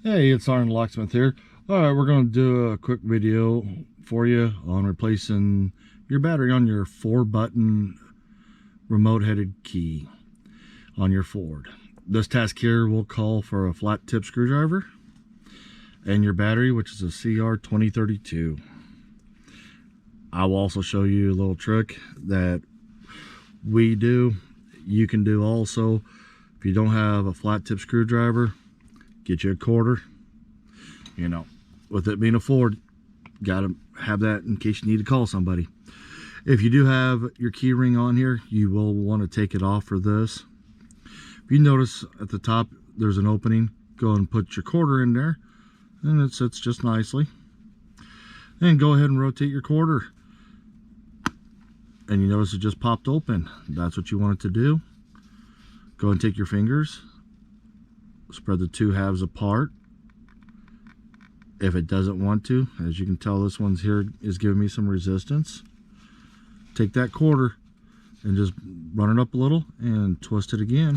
Hey, it's SgtLocksmith here. Alright, we're going to do a quick video for you on replacing your battery on your 4-button remote-headed key on your Ford. This task here will call for a flat tip screwdriver and your battery, which is a CR2032. I will also show you a little trick that we do. You can do also. If you don't have a flat tip screwdriver, get you a quarter. You know, with it being a Ford, gotta have that in case you need to call somebody. If you do have your key ring on here, you will want to take it off for this. If you notice at the top there's an opening, go and put your quarter in there and it sits just nicely. And go ahead and rotate your quarter, and you notice it just popped open. That's what you want it to do. Go and take your fingers, spread the two halves apart. If it doesn't want to, as you can tell, this one's here is giving me some resistance. Take that quarter and just run it up a little and twist it again,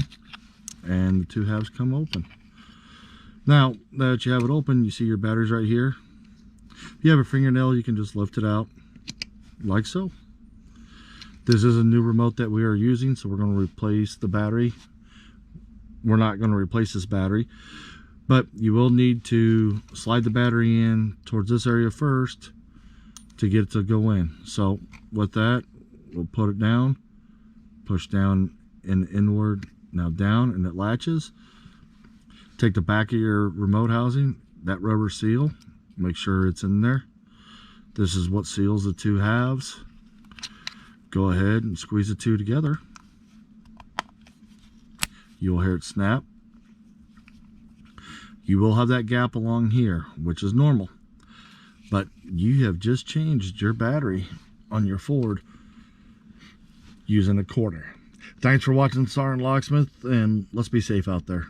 and the two halves come open. Now that you have it open, you see your batteries right here. If you have a fingernail, you can just lift it out like so. This is a new remote that we are using, so we're going to replace the battery. We're not going to replace this battery, but you will need to slide the battery in towards this area first to get it to go in. So with that, we'll put it down, push down and inward, now down, and it latches. Take the back of your remote housing, that rubber seal, make sure it's in there. This is what seals the two halves. Go ahead and squeeze the two together. You'll hear it snap. You will have that gap along here, which is normal, but you have just changed your battery on your Ford using a quarter. Thanks for watching SgtLocksmith, and let's be safe out there.